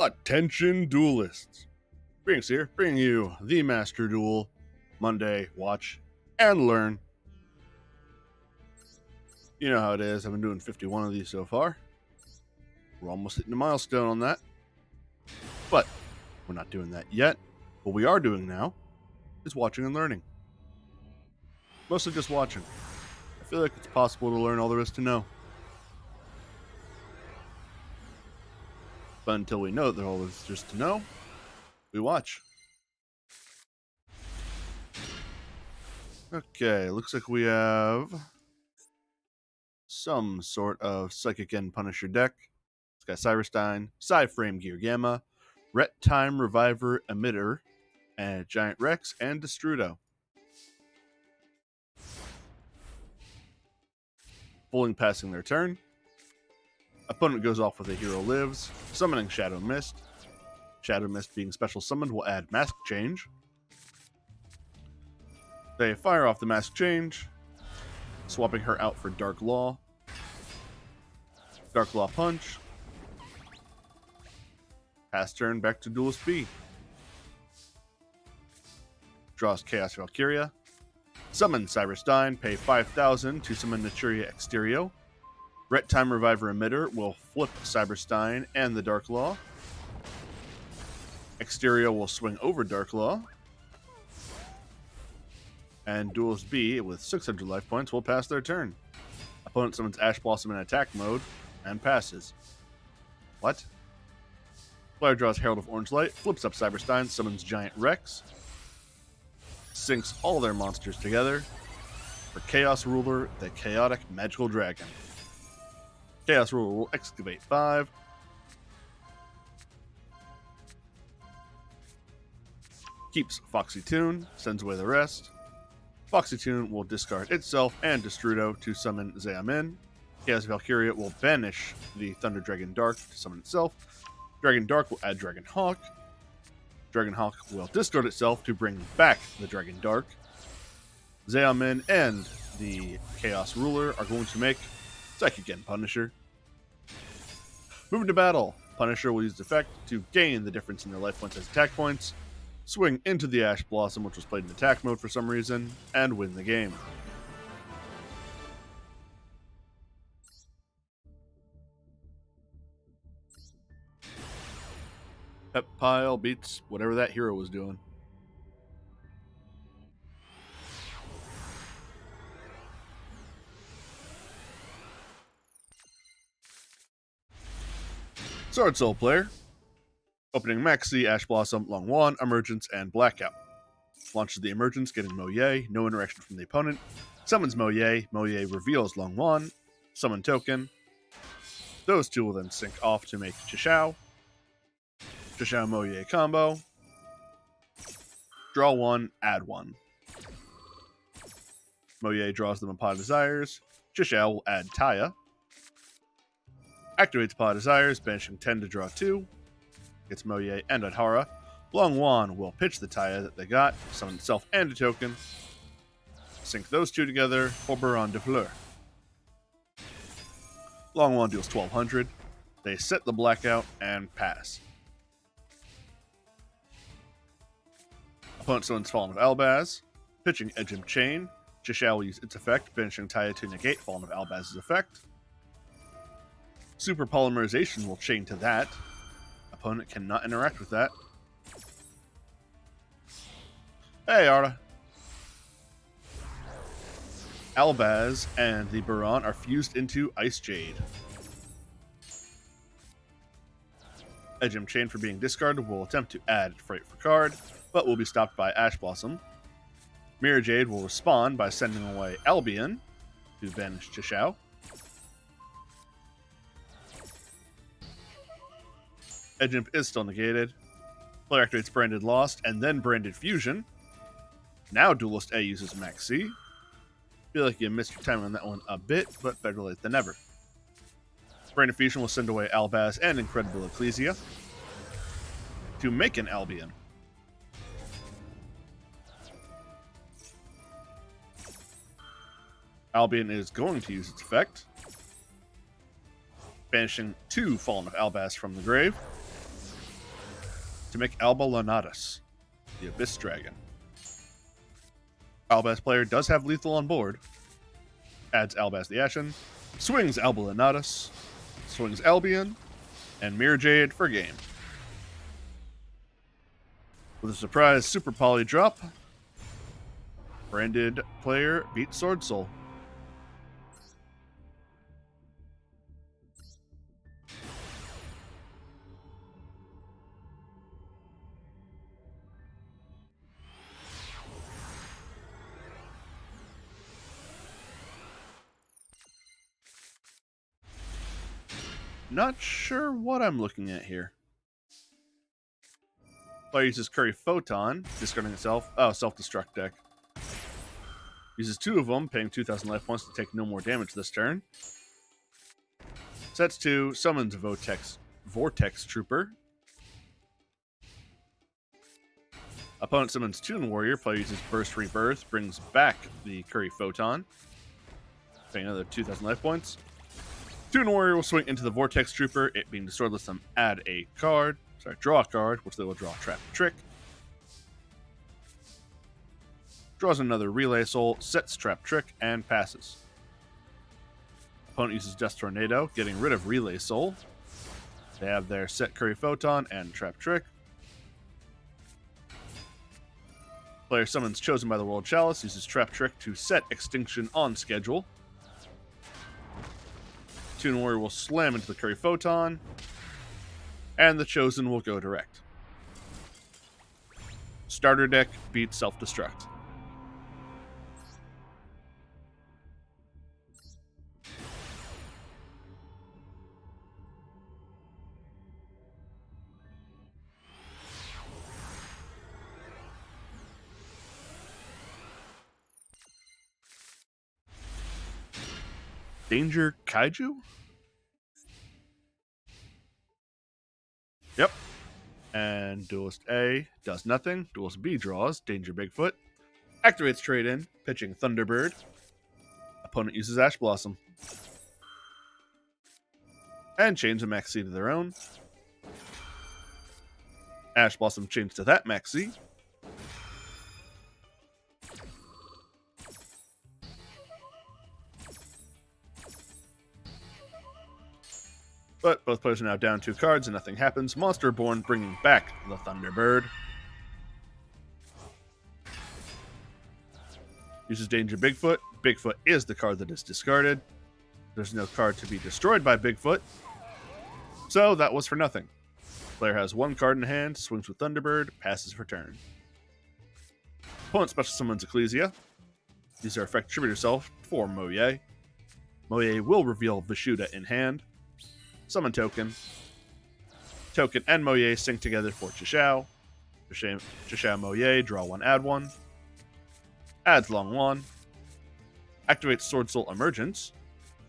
Attention duelists. Brinks here, bringing you the Master Duel Monday Watch and Learn. You know how it is. I've been doing 51 of these so far. We're almost hitting a milestone on that. But we're not doing that yet. What we are doing now is watching and learning. Mostly just watching. I feel like it's possible to learn all there is to know. But until we know that all there's just to know, we watch. Okay, looks like we have some sort of Psychic End Punisher deck. It's got Cyberstein, Psy-Frame Gear Gamma, Ret Time Reviver Emitter, and Giant Rex and Destrudo. Fulling passing their turn. Opponent goes off with a Hero Lives, summoning Shadow Mist. Shadow Mist being special summoned will add Mask Change. They fire off the Mask Change, swapping her out for Dark Law. Dark Law Punch. Pass turn back to Duelist B. Draws Chaos Valkyria. Summon Cyberstein, pay 5,000 to summon Naturia Exterio. Ret Time Reviver Emitter will flip Cyberstein and the Dark Law. Exterio will swing over Dark Law. And Duelist B, with 600 life points, will pass their turn. Opponent summons Ash Blossom in attack mode and passes. What? Player draws Herald of Orange Light, flips up Cyberstein, summons Giant Rex, syncs all their monsters together for Chaos Ruler, the Chaotic Magical Dragon. Chaos Ruler will excavate 5. Keeps Foxy Tune, sends away the rest. Foxy Tune will discard itself and Destrudo to summon Zeamin. Chaos Valkyria will banish the Thunder Dragon Dark to summon itself. Dragon Dark will add Dragon Hawk. Dragon Hawk will discard itself to bring back the Dragon Dark. Zeamin and the Chaos Ruler are going to make Psychic End Punisher. Moving to battle, Punisher will use the effect to gain the difference in their life points as attack points, swing into the Ash Blossom, which was played in attack mode for some reason, and win the game. Pep Pile beats whatever that hero was doing. Sword Soul player. Opening Maxi, Ash Blossom, Long Wand, Emergence, and Blackout. Launches the Emergence, getting Moye, no interaction from the opponent. Summons Moye, Moye reveals Long Wand, summon token. Those two will then sync off to make Chishao. Chishao Moye combo. Draw 1, add 1. Moye draws them upon desires. Chishao will add Taya. Activates Pod Desires, banishing 10 to draw 2. Gets Moye and Adhara. Long Wand will pitch the Taya that they got, summon itself and a token. Sync those two together for Baron de Fleur. Long Wand deals 1,200. They set the blackout and pass. Opponent summons Fallen of Albaz, pitching Edgem Chain. Chishao will use its effect, banishing Taya to negate Fallen of Albaz's effect. Super Polymerization will chain to that. Opponent cannot interact with that. Hey, Arda. Albaz and the Baron are fused into Ice Jade. Edgem Chain for being discarded will attempt to add Fright for card, but will be stopped by Ash Blossom. Mirror Jade will respond by sending away Albion to banish Chishao. Edgimp is still negated. Player activates Branded Lost and then Branded Fusion. Now Duelist A uses Max C. Feel like you missed your time on that one a bit, but better late than never. Branded Fusion will send away Albaz and Incredible Ecclesia to make an Albion. Albion is going to use its effect, banishing 2 Fallen of Albaz from the grave. to make Alba Lanatus, the Abyss Dragon. Albaz player does have lethal on board. Adds Albaz the Ashen, swings Alba Lanatus, swings Albion, and Mirror Jade for game. With a surprise Super Poly drop, branded player beats Sword Soul. Not sure what I'm looking at here. Player uses Curry Photon, discarding itself. Oh, self-destruct deck. Uses 2 of them, paying 2,000 life points to take no more damage this turn. Sets 2, summons Vortex Trooper. Opponent summons Toon Warrior. Player uses Burst Rebirth, brings back the Curry Photon, paying another 2,000 life points. Toon Warrior will swing into the Vortex Trooper. It being destroyed lets them draw a card, which they will draw Trap Trick. Draws another Relay Soul, sets Trap Trick, and passes. Opponent uses Death Tornado, getting rid of Relay Soul. They have their set Curry Photon and Trap Trick. Player summons Chosen by the World Chalice, uses Trap Trick to set Extinction on schedule. Toon Warrior will slam into the Curry Photon, and the Chosen will go direct. Starter deck beats Self-Destruct. Danger Kaiju? Yep. And Duelist A does nothing. Duelist B draws Danger Bigfoot. Activates trade-in, pitching Thunderbird. Opponent uses Ash Blossom. And change the Maxi to their own. Ash Blossom changed to that Maxi. But both players are now down 2 cards and nothing happens. Monster Born bringing back the Thunderbird. Uses Danger Bigfoot. Bigfoot is the card that is discarded. There's no card to be destroyed by Bigfoot. So that was for nothing. Player has 1 card in hand, swings with Thunderbird, passes for turn. Opponent special summons Ecclesia. Use their effect Tribute Yourself for Moye. Moye will reveal Vishuda in hand. Summon Token. Token and Moye sync together for Chishao. Chishao Moye, draw 1, add 1. Adds Long Wan. Activates Sword Soul Emergence,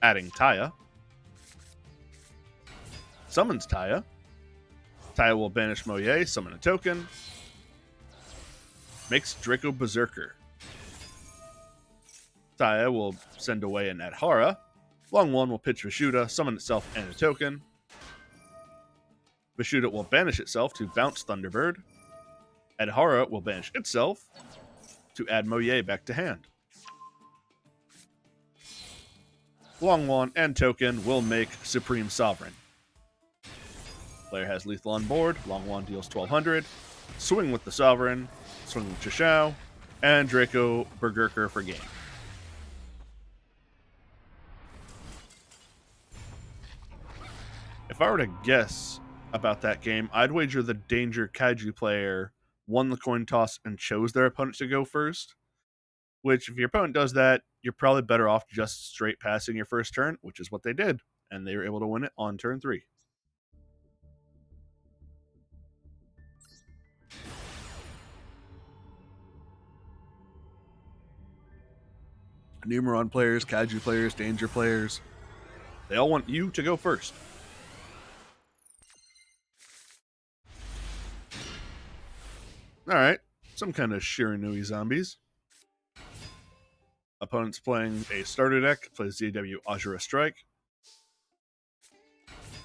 adding Taya. Summons Taya. Taya will banish Moye, summon a token. Makes Draco Berserker. Taya will send away an Adhara. Long One will pitch Vishuda, summon itself and a token. Vishuda will banish itself to bounce Thunderbird. Adhara will banish itself to add Moye back to hand. Long One and token will make Supreme Sovereign. Player has lethal on board. Long One deals 1,200. Swing with the Sovereign. Swing with Chishao. And Draco Berserker for game. If I were to guess about that game, I'd wager the Danger Kaiju player won the coin toss and chose their opponent to go first. Which, if your opponent does that, you're probably better off just straight passing your first turn, which is what they did. And they were able to win it on turn 3. Numeron players, Kaiju players, Danger players, they all want you to go first. Alright, some kind of Shiranui zombies. Opponent's playing a starter deck, plays ZW Azura Strike.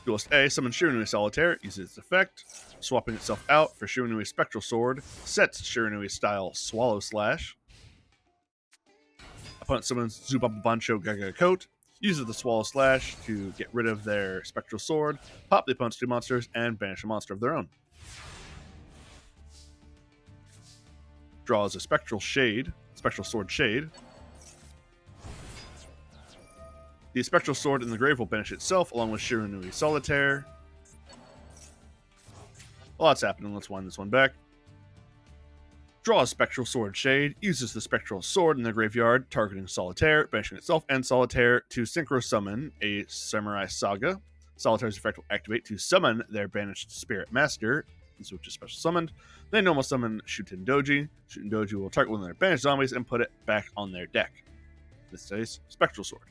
Duelist A summons Shiranui Solitaire, uses its effect, swapping itself out for Shiranui Spectral Sword, sets Shiranui style Swallow Slash. Opponent summons Zubaba Bancho Gaga Coat, uses the Swallow Slash to get rid of their Spectral Sword, pop the opponent's 2 monsters, and banish a monster of their own. Draws a Spectral Sword Shade. The Spectral Sword in the grave will banish itself, along with Shiranui Solitaire. A lot's happening, let's wind this one back. Draw a Spectral Sword Shade, uses the Spectral Sword in the graveyard, targeting Solitaire, banishing itself and Solitaire to synchro summon a Samurai Saga. Solitaire's effect will activate to summon their banished Spirit Master, which is special summoned. They normal summon Shuten Doji. Shuten Doji will target one of their banished zombies and put it back on their deck. In this case, Spectral Sword.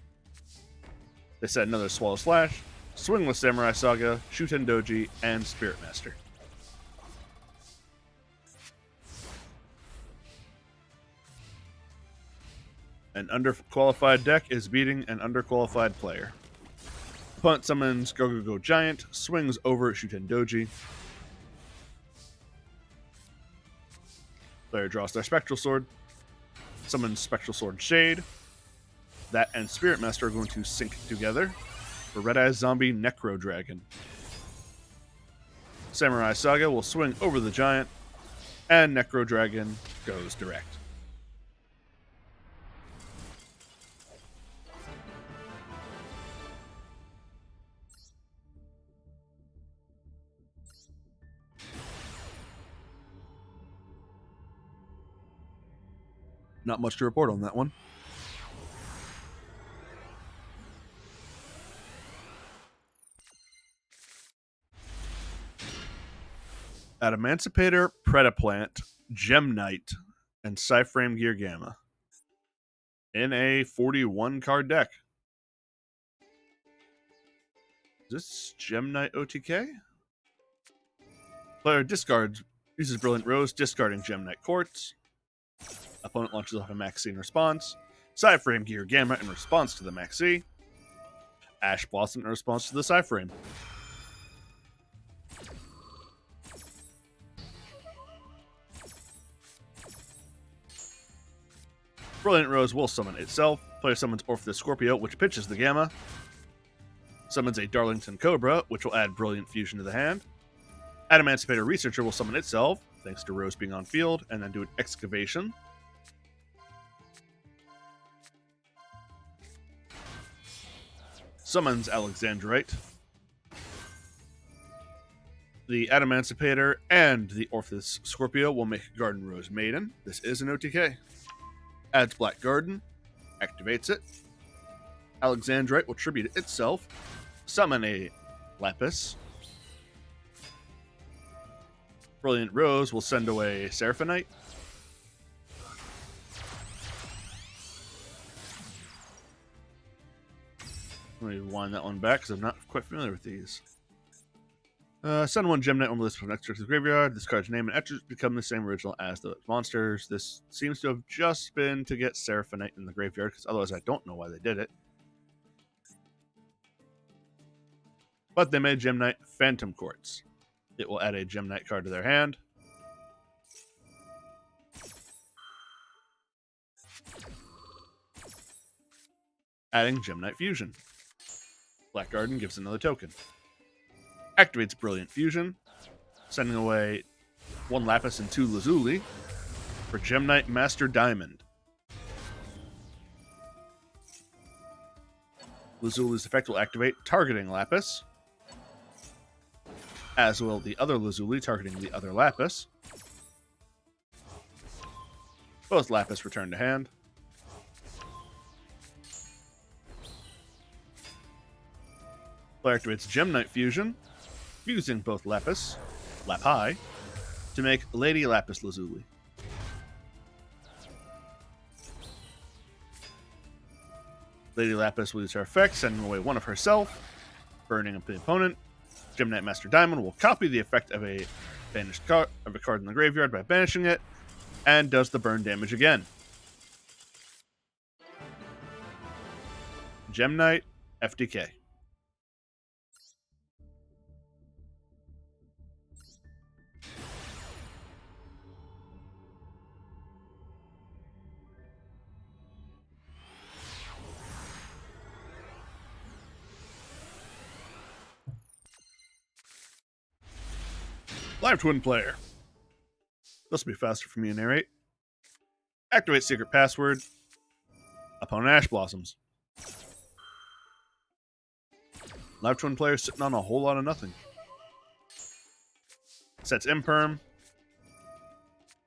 They set another Swallow Slash, swing with Samurai Saga, Shuten Doji, and Spirit Master. An underqualified deck is beating an underqualified player. Opponent summons Go Giant, swings over Shuten Doji. Player draws their Spectral Sword, summons Spectral Sword Shade. That and Spirit Master are going to sync together for Red Eyes Zombie Necro Dragon. Samurai Saga will swing over the Giant, and Necro Dragon goes direct. Not much to report on that one. Adamantipator, Predaplant, Gem Knight, and Cyframe Gear Gamma in a 41 card deck. Is this Gem Knight OTK? Player discards, uses Brilliant Rose, discarding Gem Knight Quartz. Opponent launches off a Maxi in response. Cyframe Gear Gamma in response to the Maxi. Ash Blossom in response to the Cyframe. Brilliant Rose will summon itself. Player summons Orpheus Scorpio, which pitches the Gamma. Summons a Darlington Cobra, which will add Brilliant Fusion to the hand. Adamantipator Researcher will summon itself, thanks to Rose being on field, and then do an Excavation. Summons Alexandrite. The Adamantipator and the Orpheus Scorpio will make Garden Rose Maiden. This is an OTK. Adds Black Garden, activates it. Alexandrite will tribute itself, summon a Lapis. Brilliant Rose will send away Seraphonite. Let me wind that one back because I'm not quite familiar with these. Send one Gem Knight on the list from next to the graveyard. This card's name and attributes become the same original as the monsters. This seems to have just been to get Seraphonite in the graveyard, because otherwise I don't know why they did it. But they made Gem Knight Phantom Quartz. It will add a Gem Knight card to their hand. Adding Gem Knight Fusion. Black Garden gives another token. Activates Brilliant Fusion, sending away 1 Lapis and 2 Lazuli for Gem Knight Master Diamond. Lazuli's effect will activate, targeting Lapis, as will the other Lazuli, targeting the other Lapis. Both Lapis return to hand. Player activates Gem Knight Fusion, fusing both Lapis, Lapai, to make Lady Lapis Lazuli. Lady Lapis will use her effect, sending away 1 of herself, burning up the opponent. Gem Knight Master Diamond will copy the effect of a banished card in the graveyard by banishing it, and does the burn damage again. Gem Knight FDK. Live Twin player. This will be faster for me to narrate. Activate secret password. Opponent Ash Blossoms. Live Twin player sitting on a whole lot of nothing. Sets Imperm.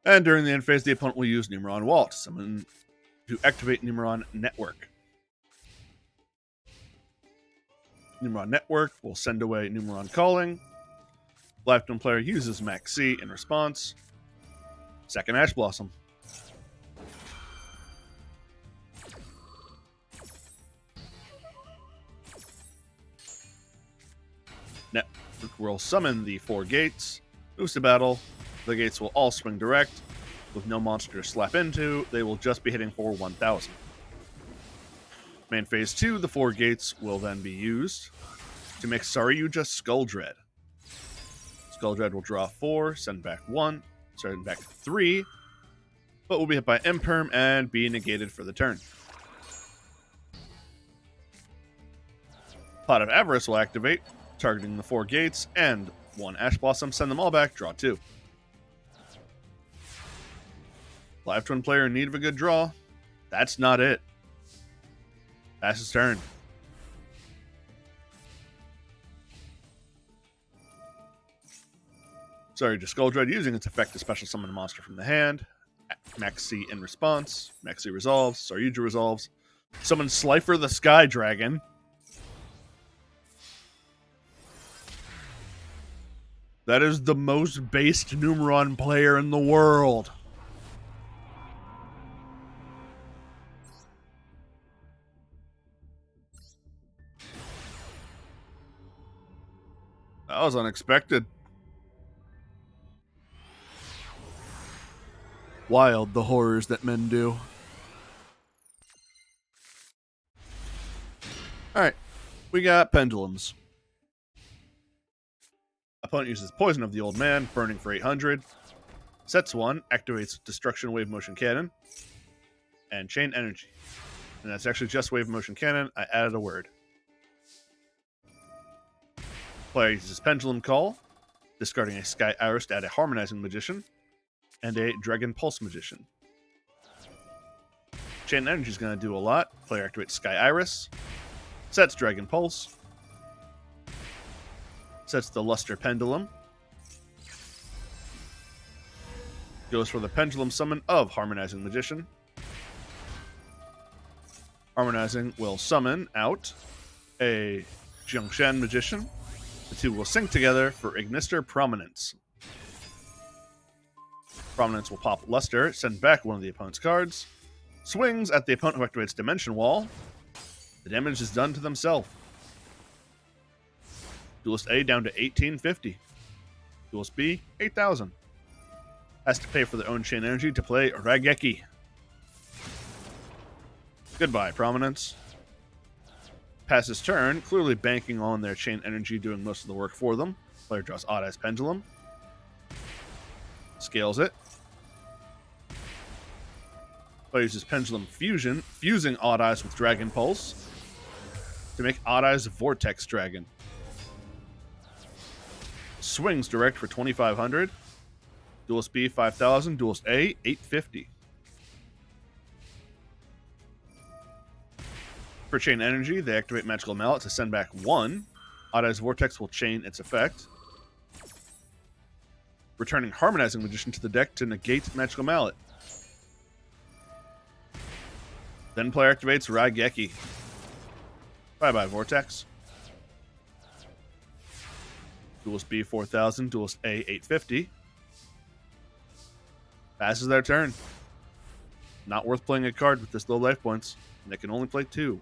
And during the end phase, the opponent will use Numeron Wall to activate Numeron Network. Numeron Network will send away Numeron Calling. Live Twin player uses Max C in response. Second Ash Blossom. Network will summon the 4 gates. Moves to battle. The gates will all swing direct. With no monster to slap into, they will just be hitting for 1,000. Main phase 2, the 4 gates will then be used to make Saryuja Skulldread. Skulldread will draw 4, send back 3, but will be hit by Imperm and be negated for the turn. Pot of Avarice will activate, targeting the 4 gates and 1 Ash Blossom, send them all back, draw 2. Live Twin player in need of a good draw. That's not it. Passes turn. Saryuja Skulldread using its effect to special summon a monster from the hand. Max C in response. Max C resolves. Saryuja resolves. Summon Slifer the Sky Dragon. That is the most based Numeron player in the world. That was unexpected. Wild, the horrors that men do. Alright, we got Pendulums. Opponent uses Poison of the Old Man, burning for 800. Sets 1, activates Destruction Wave Motion Cannon, and Chain Energy. And that's actually just Wave Motion Cannon. I added a word. Player uses Pendulum Call, discarding a Sky Iris to add a Harmonizing Magician, and a Dragon Pulse Magician. Chain Energy is going to do a lot. Player activates Sky Iris, sets Dragon Pulse, sets the Luster Pendulum, goes for the Pendulum summon of Harmonizing Magician. Harmonizing will summon out a Jiangshan Magician. The two will sync together for Ignister Prominence. Prominence will pop Luster, send back one of the opponent's cards, swings at the opponent who activates Dimension Wall. The damage is done to themselves. Duelist A down to 1850. Duelist B, 8,000. Has to pay for their own Chain Energy to play Raigeki. Goodbye, Prominence. Passes turn, clearly banking on their Chain Energy doing most of the work for them. Player draws Odd Eyes Pendulum. Scales it. Player uses Pendulum Fusion, fusing Odd Eyes with Dragon Pulse to make Odd Eyes Vortex Dragon. Swings direct for 2,500. Duelist B, 5,000. Duelist A, 850. For Chain Energy, they activate Magical Mallet to send back 1. Odd Eyes Vortex will chain its effect, returning Harmonizing Magician to the deck to negate Magical Mallet. Then player activates Raigeki. Bye-bye, Vortex. Duelist B, 4,000. Duelist A, 850. Passes their turn. Not worth playing a card with this low life points. And they can only play 2.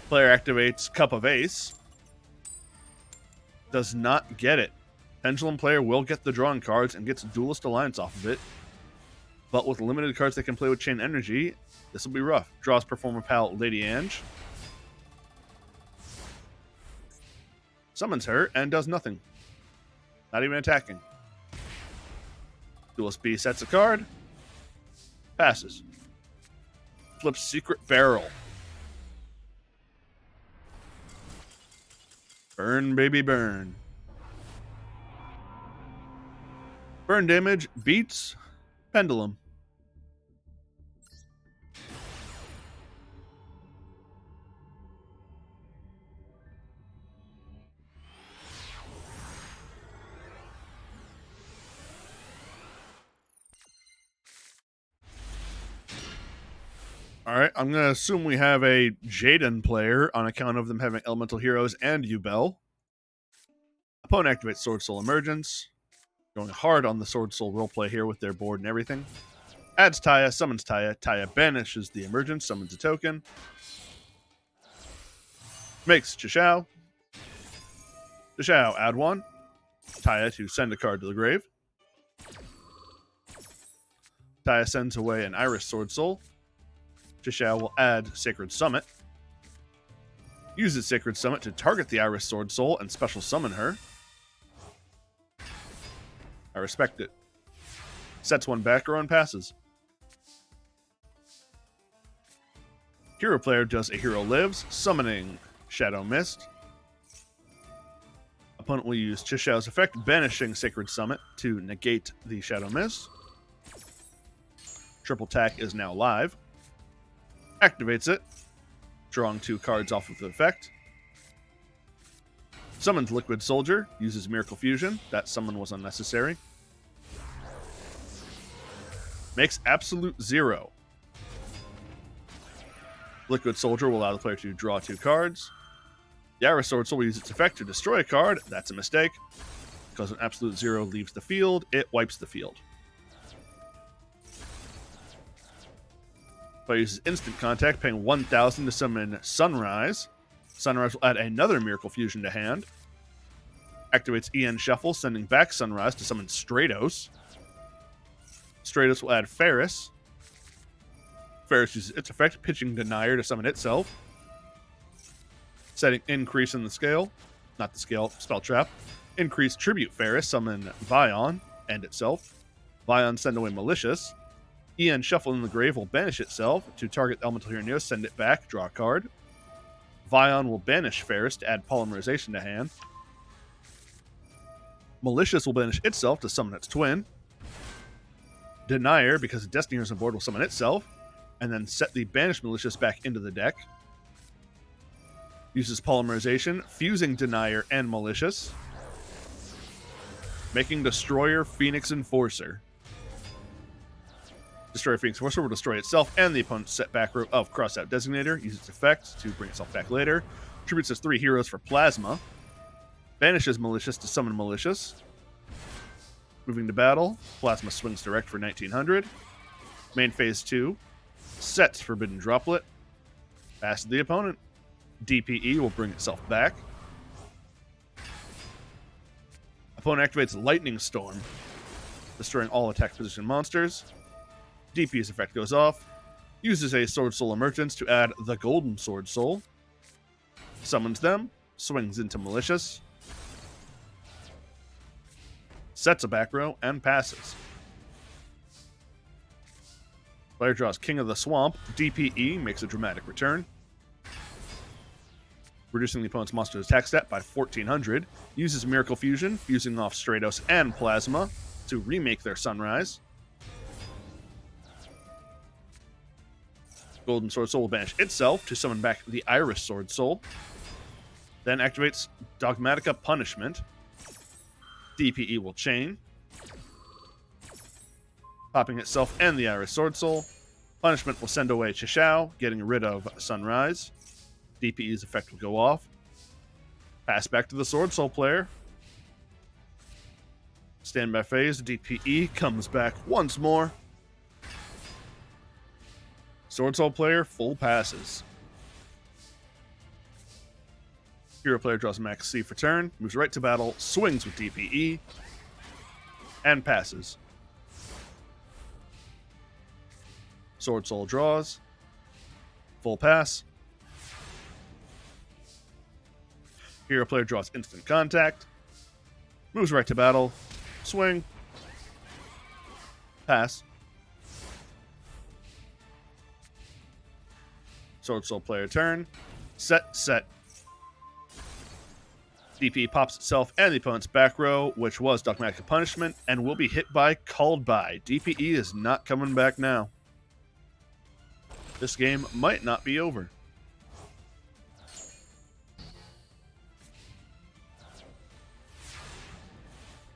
Player activates Cup of Ace. Does not get it. Pendulum player will get the drawing cards and gets Duelist Alliance off of it. But with limited cards they can play with Chain Energy, this will be rough. Draws Performer Pal Lady Ange. Summons her and does nothing. Not even attacking. Duelist B sets a card. Passes. Flips Secret Barrel. Burn, baby, burn. Burn damage beats Pendulum. All right, I'm going to assume we have a Jaden player on account of them having Elemental Heroes and Yubel. Opponent activates Sword Soul Emergence. Going hard on the Sword Soul roleplay here with their board and everything. Adds Taya, summons Taya. Taya banishes the Emergence, summons a token. Makes Chishao. Chishao, add one. Taya to send a card to the grave. Taya sends away an Iris Sword Soul. Chishao will add Sacred Summit. Uses Sacred Summit to target the Iris Sword Soul and special summon her. I respect it. Sets one back row and passes. Hero player does a Hero Lives, summoning Shadow Mist. Opponent will use Chishao's effect, banishing Sacred Summit to negate the Shadow Mist. Triple Tack is now live. Activates it, drawing 2 cards off of the effect. Summons Liquid Soldier, uses Miracle Fusion. That summon was unnecessary. Makes Absolute 0. Liquid Soldier will allow the player to draw 2 cards. The Iris Sword Soul will use its effect to destroy a card. That's a mistake. Because when Absolute 0 leaves the field, it wipes the field. Player uses Instant Contact, paying 1,000 to summon Sunrise. Sunrise will add another Miracle Fusion to hand. Activates EN Shuffle, sending back Sunrise to summon Stratos. Stratos will add Ferris. Ferris uses its effect, pitching Denier to summon itself. Setting Increase in the scale. Not the scale, spell trap. Increase Tribute Ferris, summon Vion, and itself. Vion send away Malicious. EN Shuffle in the grave will banish itself to target Elemental Hero Neo, send it back, draw a card. Vion will banish Ferris to add Polymerization to hand. Malicious will banish itself to summon its twin. Denier, because Destiny Heroes on board, will summon itself, and then set the banished Malicious back into the deck. Uses Polymerization, fusing Denier and Malicious, making Destroyer Phoenix Enforcer. Destroyer Phoenix Enforcer will destroy itself and the opponent's set back row of Crossout Designator. Uses its effect to bring itself back later. Tributes its 3 heroes for Plasma. Banishes Malicious to summon Malicious. Moving to battle, Plasma swings direct for 1900. Main phase 2. Sets Forbidden Droplet. Passes the opponent. DPE will bring itself back. Opponent activates Lightning Storm, destroying all attack position monsters. DP's effect goes off. Uses a Sword Soul Emergence to add the Golden Sword Soul. Summons them. Swings into Malicious. Sets a back row and passes. Player draws King of the Swamp. DPE makes a dramatic return. Reducing the opponent's monster's attack stat by 1400. Uses Miracle Fusion, fusing off Stratos and Plasma to remake their Sunrise. Golden Sword Soul will banish itself to summon back the Iris Sword Soul. Then activates Dogmatica Punishment. DPE will chain, popping itself and the Iris Sword Soul. Punishment will send away Chishao, getting rid of Sunrise. DPE's effect will go off. Pass back to the Sword Soul player. Standby phase, DPE comes back once more. Sword Soul player, full passes. Hero player draws max C for turn, moves right to battle, swings with DPE, and passes. Sword Soul draws. Full pass. Hero player draws instant contact. Moves right to battle. Swing. Pass. Sword Soul player turn. Set. DP pops itself and the opponent's back row, which was Dogmatic Punishment, and will be hit by Called By. DPE is not coming back now. This game might not be over.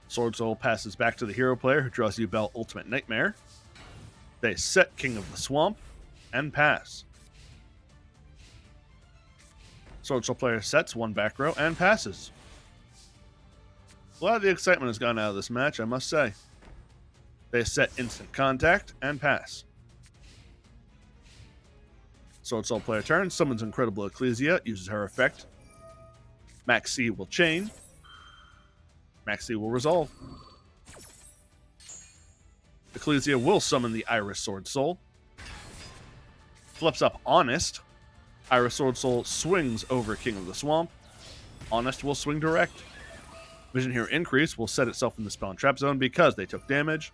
Sword Soul passes back to the hero player, who draws you Bell Ultimate Nightmare. They set King of the Swamp and pass. Sword Soul player sets one back row and passes. A lot of the excitement has gone out of this match, I must say. They set Instant Contact and pass. Sword Soul player turns, summons Incredible Ecclesia, uses her effect. Max C will chain. Max C will resolve. Ecclesia will summon the Iris Sword Soul. Flips up Honest. Iris Sword Soul swings over King of the Swamp. Honest will swing direct. Vision here Increase will set itself in the spell and trap zone because they took damage,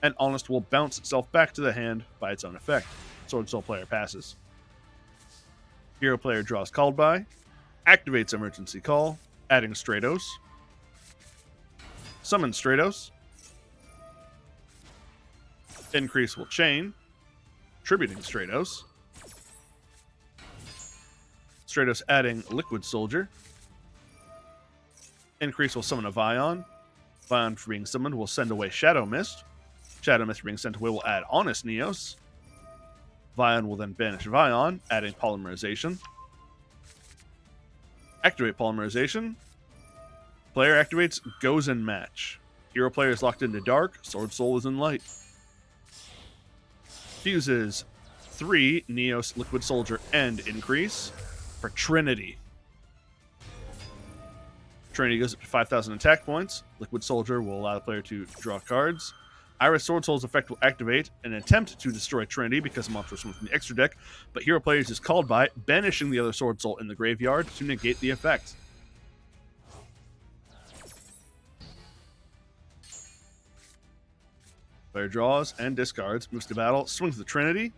and Honest will bounce itself back to the hand by its own effect. Sword Soul player passes. Hero player draws Called By, activates Emergency Call, adding Stratos, summons Stratos, Increase will chain, tributing Stratos, Stratos adding Liquid Soldier, Increase will summon a Vion. Vion, for being summoned, will send away Shadow Mist. Shadow Mist, being sent away, will add Honest Neos. Vion will then banish Vion, adding Polymerization. Activate Polymerization. Player activates Goes in Match. Hero player is locked into Dark. Sword Soul is in Light. Fuses 3 Neos, Liquid Soldier, and Increase for Trinity. Trinity goes up to 5,000 attack points. Liquid Soldier will allow the player to draw cards. Iris Sword Soul's effect will activate an attempt to destroy Trinity because the monster was from the extra deck, but hero players is Called By, banishing the other Sword Soul in the graveyard to negate the effect. Player draws and discards, moves to battle, swings the Trinity.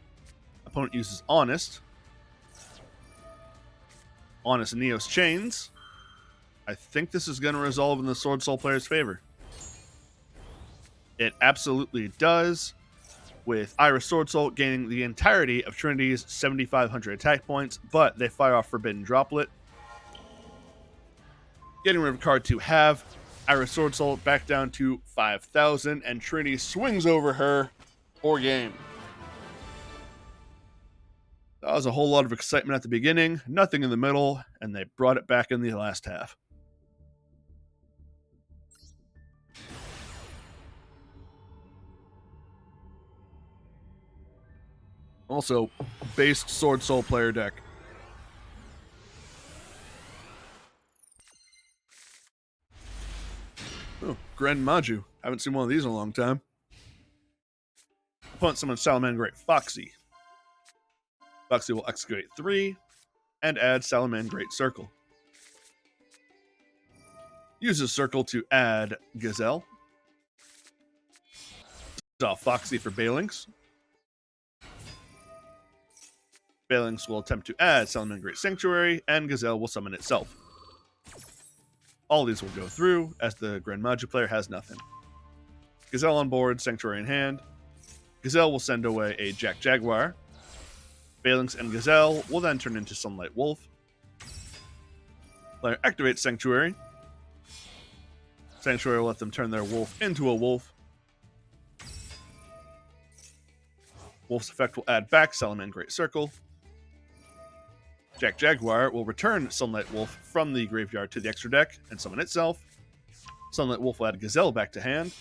Opponent uses Honest. Honest and Neos chains. I think this is going to resolve in the Sword Soul player's favor. It absolutely does, with Iris Sword Soul gaining the entirety of Trinity's 7,500 attack points, but they fire off Forbidden Droplet. Getting rid of card 2 have Iris Sword Soul back down to 5,000, and Trinity swings over her for game. That was a whole lot of excitement at the beginning, nothing in the middle, and they brought it back in the last half. Also, based Sword Soul player deck. Oh, Grand Maju. Haven't seen one of these in a long time. Opponent summons Salamangreat Foxy. Foxy will excavate 3 and add Salamangreat Circle. Uses Circle to add Gazelle. Draw Foxy for Balinx. Balinx will attempt to add Salamangreat Sanctuary, and Gazelle will summon itself. All these will go through, as the Grand Magi player has nothing. Gazelle on board, Sanctuary in hand. Gazelle will send away a Jack Jaguar. Balinx and Gazelle will then turn into Sunlight Wolf. Player activates Sanctuary. Sanctuary will let them turn their wolf into a wolf. Wolf's effect will add back Salamangreat Circle. Jack Jaguar will return Sunlight Wolf from the graveyard to the extra deck and summon itself. Sunlight Wolf will add Gazelle back to hand.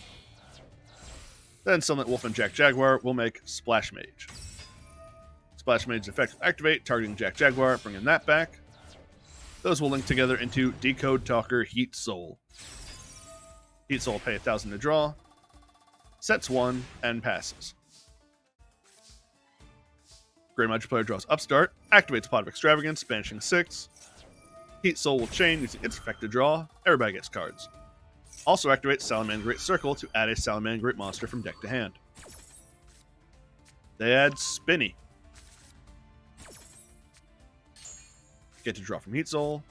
Then Sunlight Wolf and Jack Jaguar will make Splash Mage. Splash Mage's effect will activate, targeting Jack Jaguar, bringing that back. Those will link together into Decode Talker Heat Soul. Heat Soul will pay 1,000 to draw, sets 1, and passes. Grand Magic player draws Upstart, activates Pot of Extravagance, banishing 6. Heat Soul will chain using its effect to draw. Everybody gets cards. Also activates Salamangreat Circle to add a Salamangreat monster from deck to hand. They add Spinny. Get to draw from Heat Soul.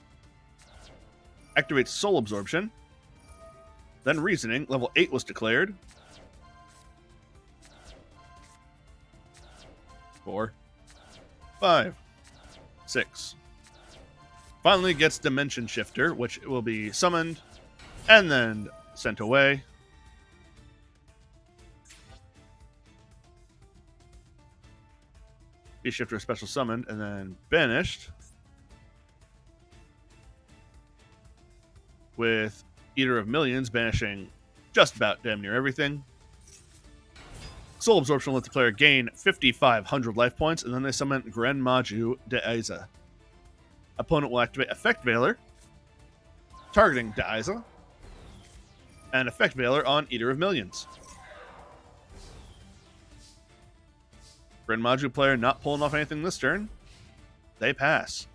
activates Soul Absorption. Then Reasoning, level 8 was declared. 4, 5, 6. Finally gets Dimension Shifter, which will be summoned and then sent away. Shifter special summoned and then banished. With Eater of Millions banishing just about damn near everything. Soul Absorption lets the player gain 5,500 life points, and then they summon Gren Maju Deaiza. Opponent will activate Effect Veiler, targeting Deaiza, and Effect Veiler on Eater of Millions. Gren Maju player not pulling off anything this turn. They pass.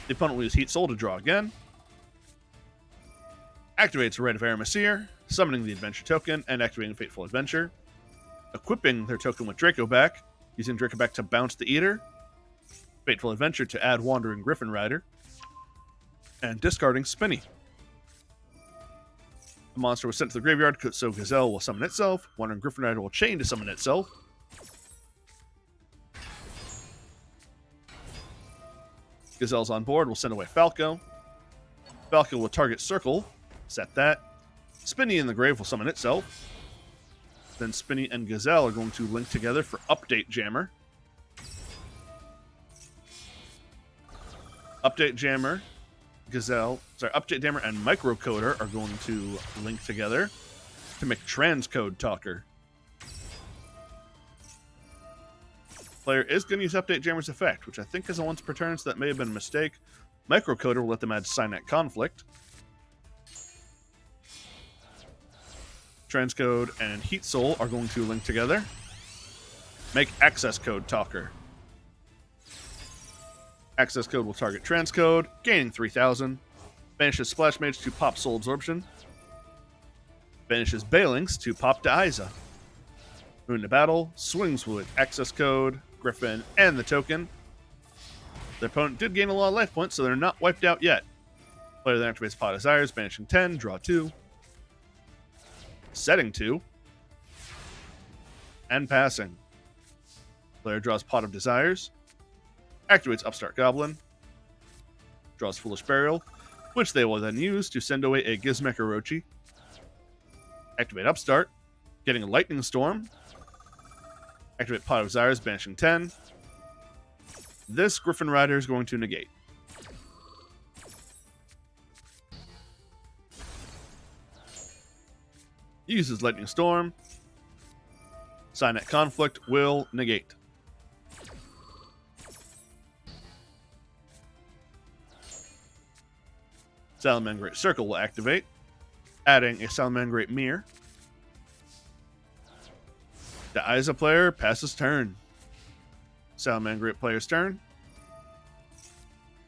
The opponent will use Heat Soul to draw again. Activates Rite of Aramesir, summoning the Adventure token and activating Fateful Adventure. Equipping their token with Draco back, using Draco back to bounce the Eater. Fateful Adventure to add Wandering Griffin Rider. And discarding Spinny. The monster was sent to the graveyard, so Gazelle will summon itself. Wandering Griffin Rider will chain to summon itself. Gazelle's on board, we'll send away Falco. Falco will target Circle, set that. Spinny in the grave will summon itself. Then Spinny and Gazelle are going to link together for Update Jammer. Update Jammer, Update Jammer and Microcoder are going to link together to make Transcode Talker. Player is going to use Update Jammer's effect, which I think is a once per turn, so that may have been a mistake. Microcoder will let them add Signet Conflict. Transcode and Heat Soul are going to link together. Make Access Code Talker. Access Code will target Transcode, gaining 3,000. Banishes Splash Mage to pop Soul Absorption. Banishes Balings to pop Deaiza. Moon to battle, swings with Access Code, Griffin, and the token. Their opponent did gain a lot of life points, so they're not wiped out yet. Player then activates Pot of Desires, banishing 10, draw 2. Setting 2. And passing. Player draws Pot of Desires. Activates Upstart Goblin. Draws Foolish Burial, which they will then use to send away a Gizmek Orochi. Activate Upstart, getting a Lightning Storm. Activate Pot of Desires, banishing 10. This Griffin Rider is going to negate. Uses Lightning Storm. Signet Conflict will negate. Salamangreat Circle will activate, adding a Salamangreat Mirror. The Deaiza player passes turn. Salamangreat player's turn.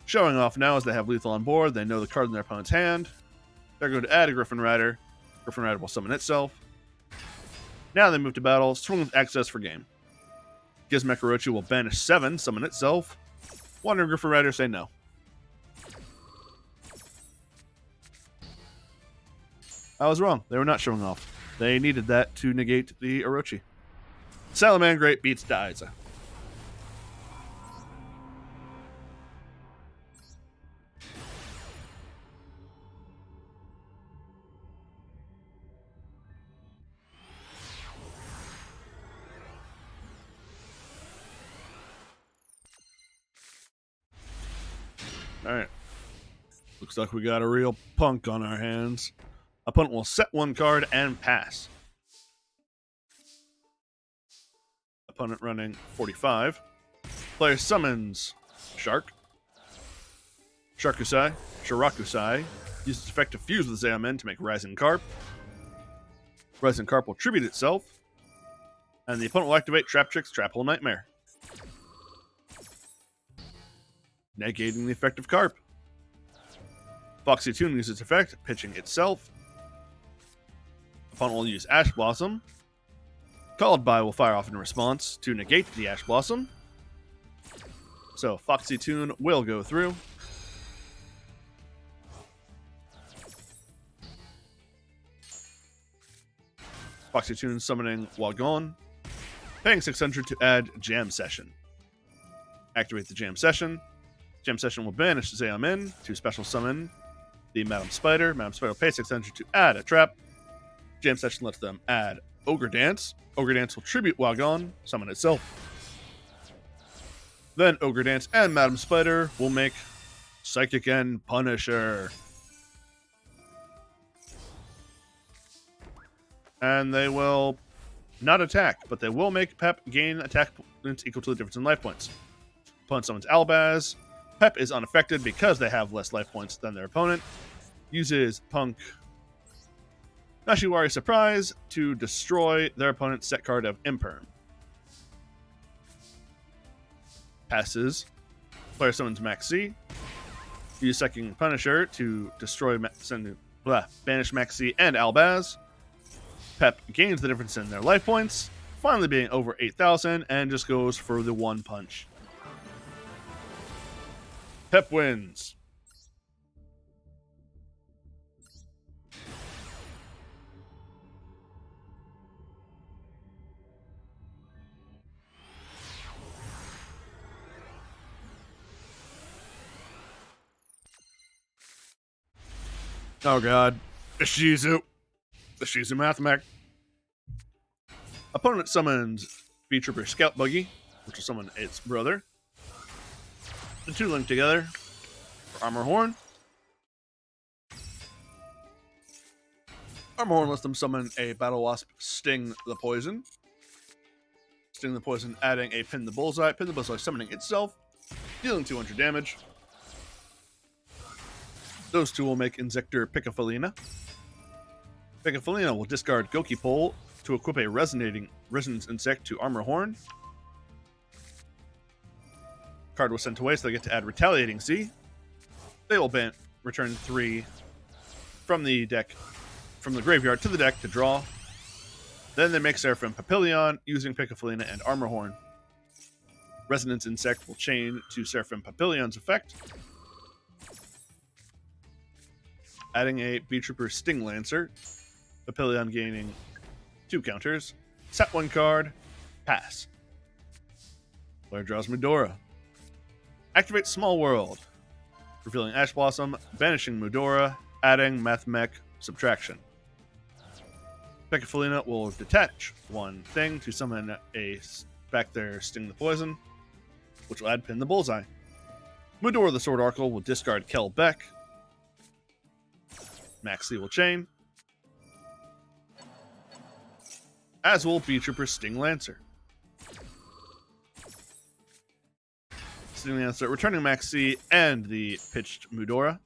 Showing off now as they have lethal on board. They know the card in their opponent's hand. They're going to add a Griffin Rider. Griffin Rider will summon itself. Now they move to battle. Swing with access for game. Gizmek Orochi will banish 7, summon itself. Wandering Griffin Rider say no. I was wrong. They were not showing off. They needed that to negate the Orochi. Salamangreat beats Deaiza. Alright. Looks like we got a real punk on our hands. Opponent will set 1 card and pass. Opponent running 45. Player summons Shark. Shirakusai. Uses effect to fuse with Zeomen to make Rising Carp. Rising Carp will tribute itself. And the opponent will activate Trap Trick's Trap Hole Nightmare, negating the effect of Carp. Foxy Toon uses its effect, pitching itself. Opponent will use Ash Blossom. Called by will fire off in response to negate the Ash Blossom. So Foxy Toon will go through. Foxy Tune summoning Wagon. Paying 600 to add Jam Session. Activate the Jam Session. Jam Session will banish Zeamin to special summon the Madam Spider. Madam Spider will pay 600 to add a trap. Jam Session lets them add Ogre Dance. Ogre Dance will tribute Wagon, summon itself. Then Ogre Dance and Madam Spider will make Psychic End Punisher. And they will not attack, but they will make Pep gain attack points equal to the difference in life points. Opponent summons Albaz. Pep is unaffected because they have less life points than their opponent. Uses Punk Nashiwari Surprise to destroy their opponent's set card of Imperm. Passes. Player summons Maxi. Use Second Punisher to destroy banish Maxi and Albaz. Pep gains the difference in their life points, finally being over 8,000, and just goes for the one punch. Pep wins. Oh god. Ishizu. The Shizu Mathmech. Opponent summons B-Trooper Scout Buggy, which will summon its brother. The two link together for Armor Horn. Armor Horn lets them summon a Battle Wasp Sting the Poison. Sting the Poison adding a Pin the Bullseye. Pin the Bullseye summoning itself, dealing 200 damage. Those two will make Insector Picafalina. Picafalina will discard Goki Pole to equip a Resonance Insect to Armor Horn. Card was sent away, so they get to add Retaliating Sea. They will return 3 from the graveyard to the deck to draw. Then they make Seraphim Papillion using Picafalina and Armor Horn. Resonance Insect will chain to Seraphim Papillion's effect, adding a B-Trooper Sting Lancer. Papillion gaining 2 counters. Set 1 card. Pass. Player draws Mudora. Activate Small World. Revealing Ash Blossom. Banishing Mudora. Adding Mathmech Subtraction. Picafalina will detach 1 thing to summon back their Sting the Poison, which will add Pin the Bullseye. Mudora the Sword Oracle will discard Kel Beck. Maxi will chain, as will B-Trooper Sting Lancer. Sting Lancer returning Maxi and the pitched Mudora.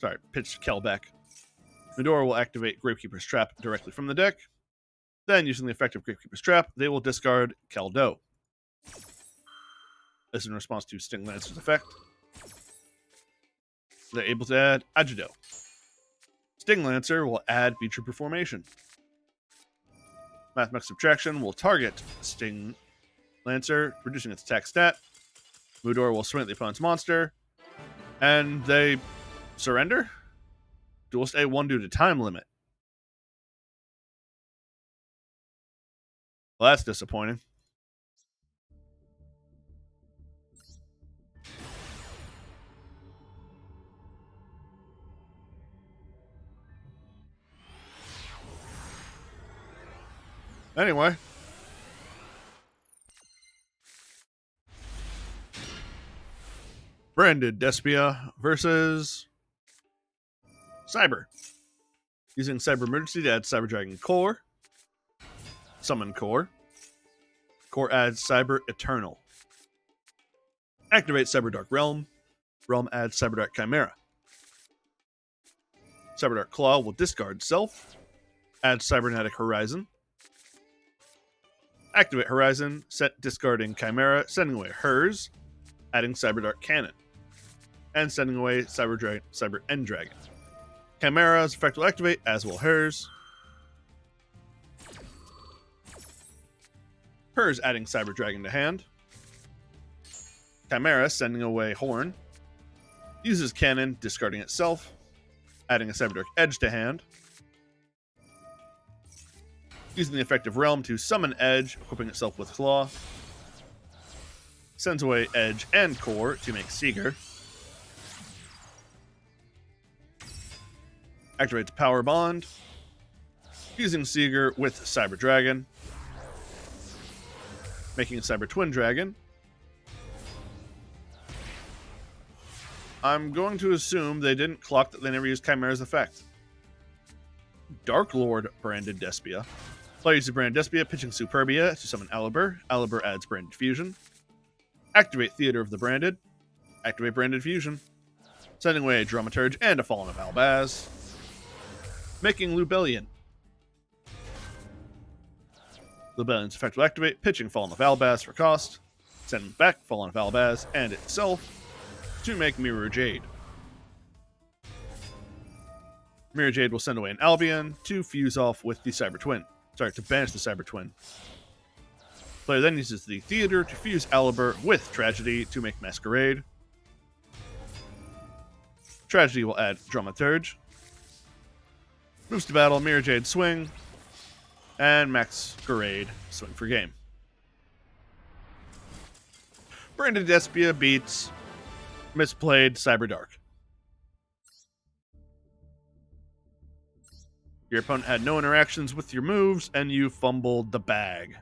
Sorry, pitched Kelbeck. Mudora will activate Gravekeeper's Trap directly from the deck. Then, using the effect of Gravekeeper's Trap, they will discard Keldo. This is in response to Sting Lancer's effect. They're able to add Ajido. Sting Lancer will add B-Trooper Formation. Mathmech Subtraction will target Sting Lancer, reducing its attack stat. Mudora will swing at the opponent's monster, and they surrender? Duelist A1 due to time limit. Well, that's disappointing. Anyway. Branded Despia versus Cyber. Using Cyber Emergency to add Cyber Dragon Core. Summon Core. Core adds Cyber Eternal. Activate Cyber Dark Realm. Realm adds Cyber Dark Chimera. Cyber Dark Claw will discard Self. Add Cybernetic Horizon. Activate Horizon, set discarding Chimera, sending away hers, adding Cyber Dark Cannon, and sending away Cyber End Dragon. Chimera's effect will activate, as will hers. Hers adding Cyber Dragon to hand. Chimera sending away Horn. Uses Cannon, discarding itself, adding a Cyber Dark Edge to hand. Using the effective realm to summon Edge, equipping itself with Claw. Sends away Edge and Core to make Seeger. Activates Power Bond. Using Seeger with Cyber Dragon. Making a Cyber Twin Dragon. I'm going to assume they didn't clock that they never used Chimera's effect. Dark Lord branded Despia. Player uses branded Despia, pitching Superbia to summon Alibur. Alibur adds branded fusion. Activate Theater of the Branded. Activate branded fusion. Sending away a Dramaturge and a Fallen of Albaz. Making Lubellion. Lubellion's effect will activate, pitching Fallen of Albaz for cost. Sending back Fallen of Albaz and itself to make Mirror Jade. Mirror Jade will send away an Albion to fuse off with the Cyber Twin. Sorry, to banish the Cyber Twin. Player then uses the Theater to fuse Alibur with Tragedy to make Masquerade. Tragedy will add Dramaturge. Moves to battle, Mirror Jade swing, and Masquerade swing for game. Branded Despia beats Misplayed Cyberdark. Your opponent had no interactions with your moves, and you fumbled the bag.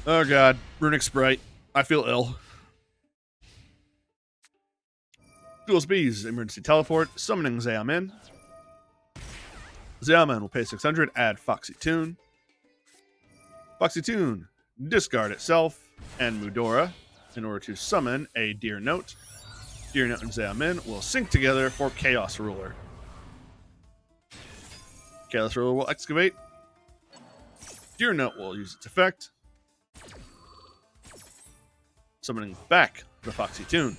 Oh god, Runic Sprite. I feel ill. Duel's Bees, emergency teleport, summoning Xeamin. Xeamin will pay 600, add Foxy Tune. Foxy Tune, discard itself and Mudora in order to summon a Deer Note. Deer Note and Xeamin will sync together for Chaos Ruler. Chaos Ruler will excavate. Deer Note will use its effect, summoning back the Foxy Tune.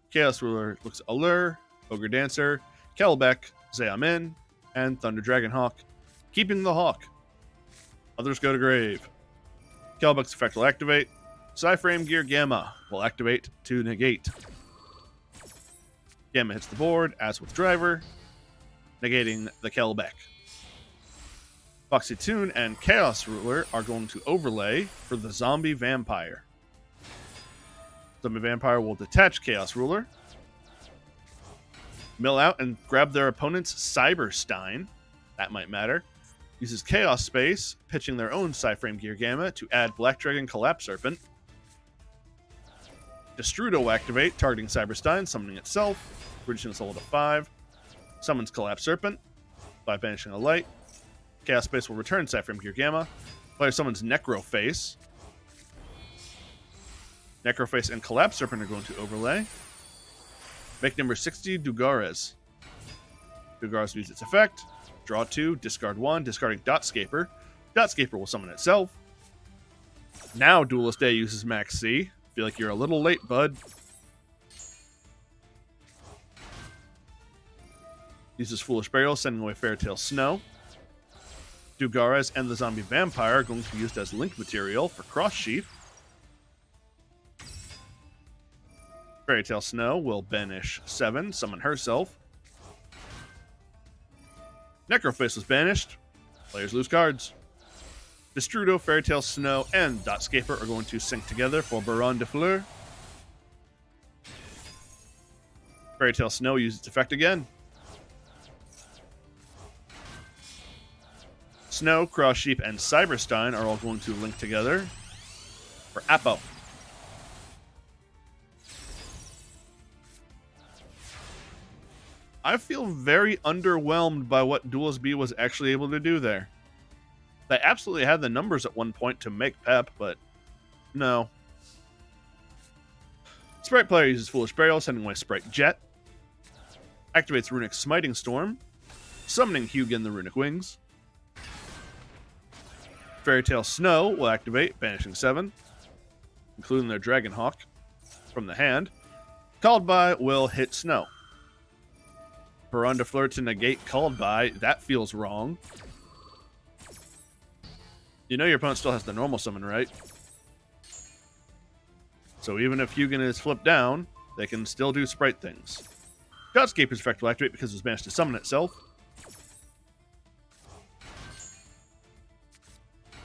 Chaos Ruler looks at Allure, Ogre Dancer, Kelbeck, Xeamin, and Thunder Dragon Hawk, keeping the Hawk. Others go to grave. Kelbeck's effect will activate. Psyframe Gear Gamma will activate to negate. Gamma hits the board, as with Driver, negating the Kelbeck. Foxy Tune and Chaos Ruler are going to overlay for the Zombie Vampire. Zombie Vampire will detach Chaos Ruler, mill out and grab their opponent's Cyberstein. That might matter. Uses Chaos Space, pitching their own Psyframe Gear Gamma to add Black Dragon Collapse Serpent. Destrudo will activate, targeting Cyberstein, summoning itself, reducing its level to 5. Summons Collapse Serpent by banishing a light. Chaos Space will return Psyframe Gear Gamma. Player summons Necroface. Necroface and Collapse Serpent are going to overlay. Make number 60 Dugares. Dugares will use its effect. Draw 2, discard 1, discarding Dotscaper. Dotscaper will summon itself. Now Duelist A uses Max C. Feel like you're a little late, bud. Uses Foolish Burial, sending away Fairytale Snow. Dugares and the Zombie Vampire are going to be used as link material for Cross Sheath. Fairytale Snow will banish 7, summon herself. Necroface was banished. Players lose cards. Destrudo, Fairytale Snow, and Dotscaper are going to sync together for Baron de Fleur. Fairytale Snow uses its effect again. Snow, Cross Sheep, and Cyberstein are all going to link together for Apo. I feel very underwhelmed by what Duel's B was actually able to do there. They absolutely had the numbers at one point to make Pep, but no. Sprite player uses Foolish Burial, sending away Sprite Jet. Activates Runic Smiting Storm, summoning Hugin the Runic Wings. Fairytale Snow will activate, banishing 7, including their Dragon Hawk from the hand. Called by will hit Snow. Baron de Fleur to negate Called by. That feels wrong. You know your opponent still has the normal summon, right? So even if Hugin is flipped down, they can still do sprite things. Godscaper's effect will activate because it was banished to summon itself.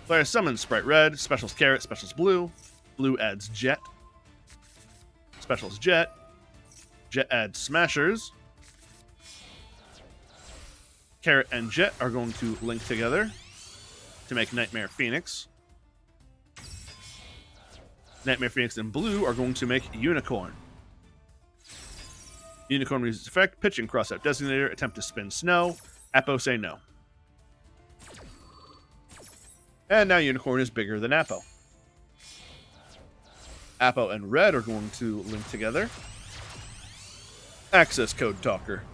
Player summons Sprite Red, Specials Carrot, Specials Blue. Blue adds Jet. Specials Jet. Jet adds Smashers. Carrot and Jet are going to link together to make Nightmare Phoenix. Nightmare Phoenix and Blue are going to make Unicorn. Unicorn uses effect, pitching crossout designator, attempt to spin Snow. Apo say no. And now Unicorn is bigger than Apo. Apo and Red are going to link together. Access Code Talker.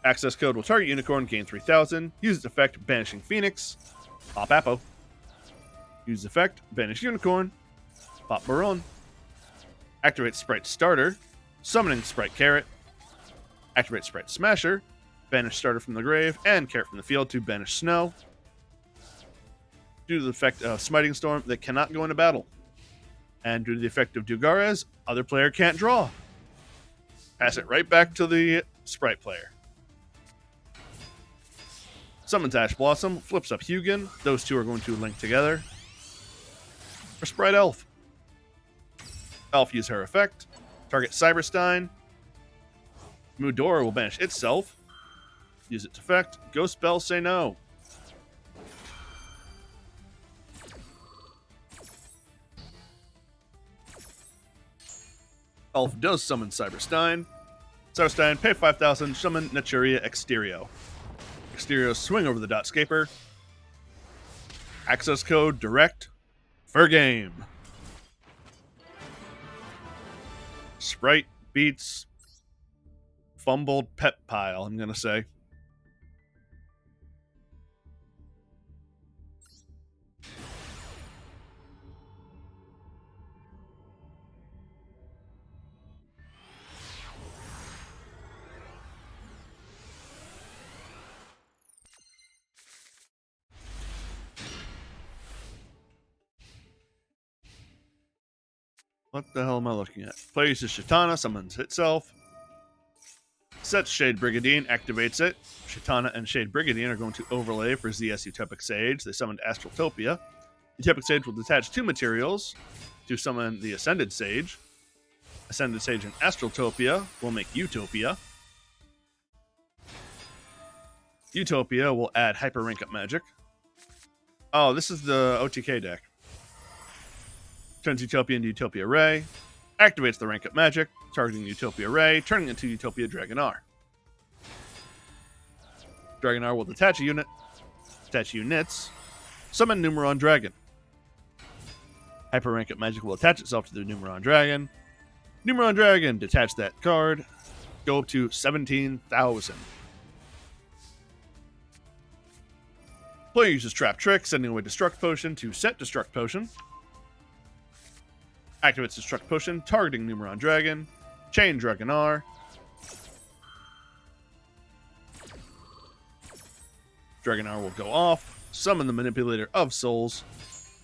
Access Code will target Unicorn, gain 3000. Use its effect, banishing Phoenix. Pop Apo. Use effect, banish Unicorn. Pop Baron. Activate Sprite Starter. Summoning Sprite Carrot. Activate Sprite Smasher. Banish Starter from the grave and Carrot from the field to banish Snow. Due to the effect of Smiting Storm, they cannot go into battle. And due to the effect of Dugares, other player can't draw. Pass it right back to the Sprite player. Summons Ash Blossom, flips up Hugin. Those two are going to link together. For Sprite Elf. Elf use her effect. Target Cyberstein. Mudora will banish itself. Use its effect. Ghost Spell say no. Elf does summon Cyberstein. Cyberstein, pay 5,000, summon Naturia Exterio. Exterio swing over the Dotscaper. Access code direct for game. Sprite beats fumbled pet pile, I'm going to say. What the hell am I looking at? Player uses Shatana, summons itself. Sets Shade Brigandine, activates it. Shatana and Shade Brigandine are going to overlay for ZS Utopic Sage. They summoned Astraltopia. Utopic Sage will detach 2 materials to summon the Ascended Sage. Ascended Sage and Astraltopia will make Utopia. Utopia will add Hyper Rank Up Magic. Oh, this is the OTK deck. Turns Utopia into Utopia Ray. Activates the Rank Up Magic, targeting Utopia Ray, turning into Utopia Dragonar. Dragonar will detach a unit. Detach units. Summon Numeron Dragon. Hyper Rank Up Magic will attach itself to the Numeron Dragon. Numeron Dragon, detach that card. Go up to 17,000. Player uses Trap Trick, sending away Destruct Potion to set Destruct Potion. Activates Destruct Potion, targeting Numeron Dragon. Chain Dragonar. Dragonar will go off. Summon the Manipulator of Souls.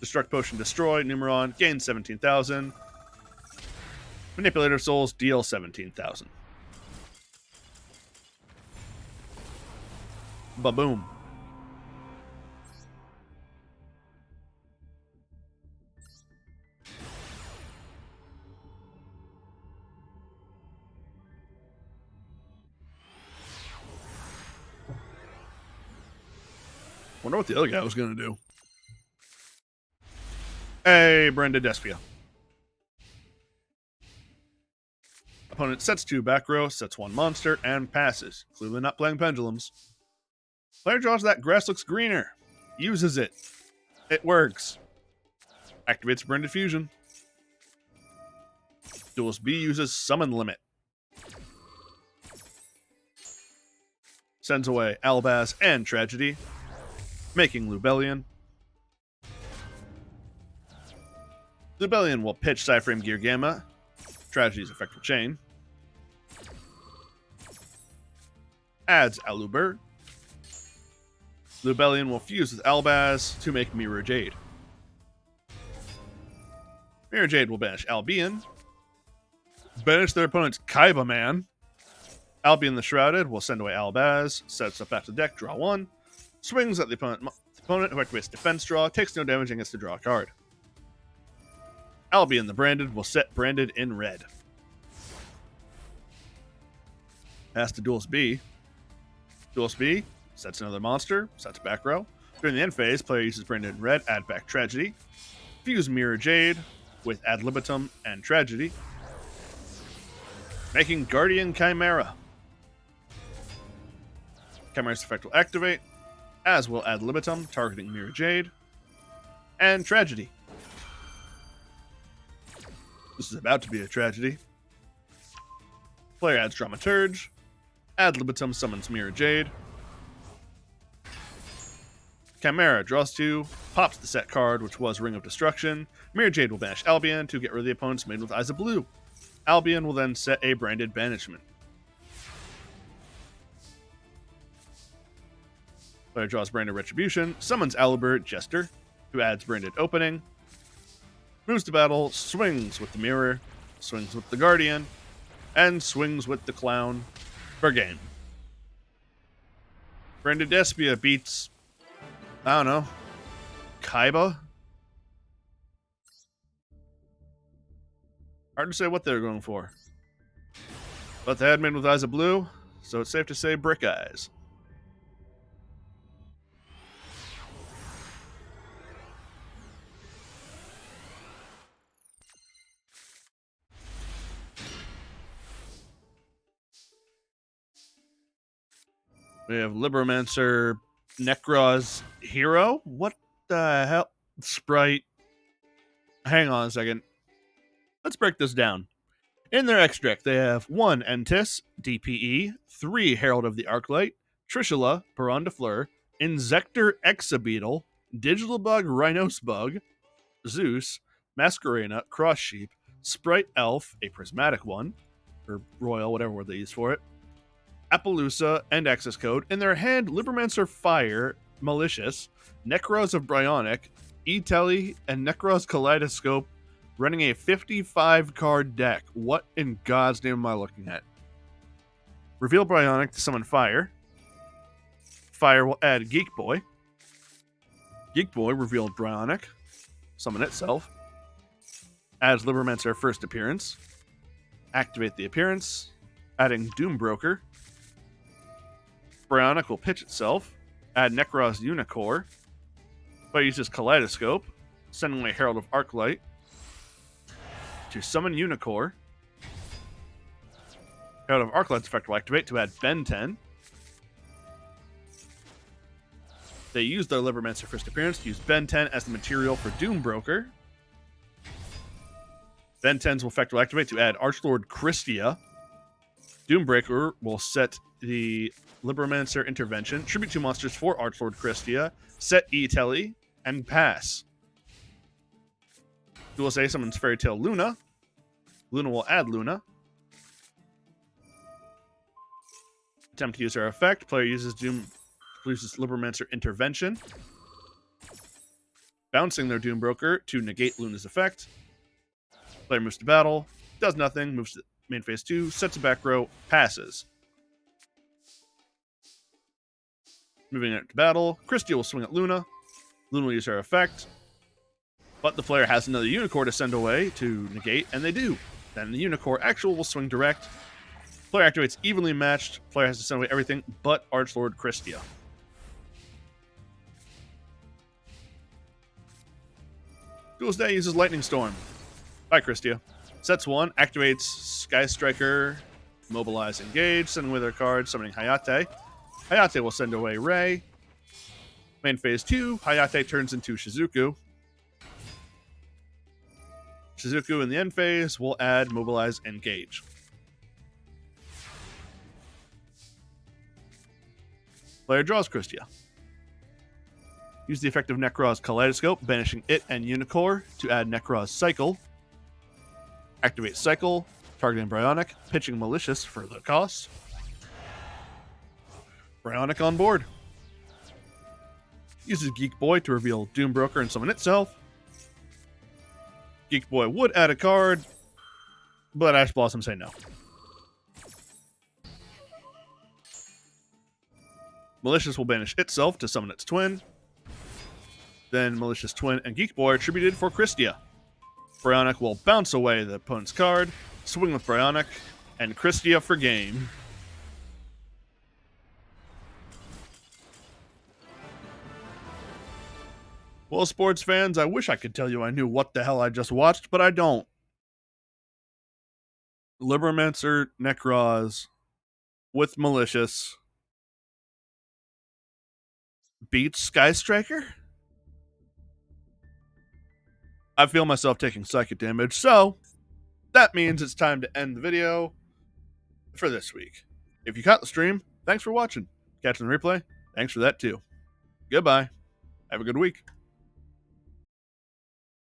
Destruct Potion, destroy Numeron. Gain 17,000. Manipulator of Souls, deal 17,000. Ba-boom. Wonder what the other guy was going to do. Hey, Brenda Despia. Opponent sets 2 back row, sets 1 monster, and passes. Clearly not playing pendulums. Player draws that grass looks greener. Uses it. It works. Activates Brenda Fusion. Duelist B uses Summon Limit. Sends away Albaz and Tragedy, making Lubellion. Lubellion will pitch Cyframe Gear Gamma. Tragedy's effective chain. Adds Aluber. Lubellion will fuse with Albaz to make Mirror Jade. Mirror Jade will banish Albion. Banish their opponent's Kaiba Man. Albion the Shrouded will send away Albaz. Sets up back to the deck, draw 1. Swings at the opponent who activates defense draw. Takes no damage and gets to draw a card. Albion the Branded will set Branded in red. Pass to Duel's B. Duel's B sets another monster. Sets back row. During the end phase, player uses Branded in red. Add back Tragedy. Fuse Mirror Jade with Ad Libitum and Tragedy, making Guardian Chimera. Chimera's effect will activate, as will Ad Libitum, targeting Mirror Jade, and Tragedy. This is about to be a tragedy. Player adds Dramaturge. Ad Libitum summons Mirror Jade. Chimera draws 2, pops the set card, which was Ring of Destruction. Mirror Jade will banish Albion to get rid of the opponent's Maiden with Eyes of Blue. Albion will then set a Branded Banishment. Player draws Branded Retribution, summons Alibert Jester, who adds Branded Opening. Moves to battle, swings with the Mirror, swings with the Guardian, and swings with the Clown for game. Branded Despia beats, I don't know, Kaiba? Hard to say what they're going for. But they had Maiden with Eyes of Blue, so it's safe to say Brick Eyes. We have Libromancer, Necro's Hero. What the hell? Sprite. Hang on a second. Let's break this down. In their extract, they have 1 Entis, DPE, 3 Herald of the Arclight, Trishula, Baron de Fleur, Inzector Exabeetle, Digital Bug, Rhinos Bug, Zeus, Masquerena, Cross Sheep, Sprite Elf, a prismatic one, or Royal, whatever word they use for it, Appaloosa, and Access Code. In their hand, Libromancer Fire, Malicious, Necros of Bryonic, E-Telly, and Necros Kaleidoscope, running a 55-card deck. What in God's name am I looking at? Reveal Bryonic to summon Fire. Fire will add Geek Boy. Geek Boy revealed Bryonic. Summon itself. Adds Libromancer first appearance. Activate the appearance. Adding Doombroker. Bryonic will pitch itself. Add Necros Unicore. But uses Kaleidoscope. Sending away Herald of Arclight. To summon Unicore. Herald of Arclight's effect will activate to add Ben 10. They use their Libromancer first appearance to use Ben 10 as the material for Doombroker. Ben 10's effect will activate to add Archlord Christia. Doombreaker will set the Libromancer intervention, tribute 2 monsters for Archlord Christia, set E-Telly, and pass. Duel's A summons Fairy Tale Luna. Luna will add Luna. Attempt to use her effect. Player uses Libromancer intervention. Bouncing their Doombroker to negate Luna's effect. Player moves to battle. Does nothing. Moves to main phase 2. Sets a back row. Passes. Moving out to battle. Christia will swing at Luna. Luna will use her effect. But the player has another Unicore to send away to negate, and they do. Then the Unicore actual will swing direct. Player activates evenly matched. Player has to send away everything but Archlord Christia. Duel's Day uses Lightning Storm. Bye, Christia. Sets 1, activates Sky Striker, Mobilize, Engage, sending away their card, summoning Hayate. Hayate will send away Ray. Main phase 2, Hayate turns into Shizuku. Shizuku in the end phase will add Mobilize, Engage. Player draws Christia. Use the effect of Necros Kaleidoscope, banishing it and Unicore to add Necros Cycle. Activate Cycle, targeting Bryonic, pitching Malicious for the cost. Bryonic on board. Uses Geek Boy to reveal Doombroker and summon itself. Geek Boy would add a card, but Ash Blossom say no. Malicious will banish itself to summon its twin. Then Malicious Twin and Geek Boy are attributed for Christia. Bryonic will bounce away the opponent's card, swing with Bryonic, and Christia for game. Well, sports fans, I wish I could tell you I knew what the hell I just watched, but I don't. Libromancer Necroz with Malicious beats Sky Striker? I feel myself taking psychic damage, so that means it's time to end the video for this week. If you caught the stream, thanks for watching. Catching the replay, thanks for that too. Goodbye. Have a good week.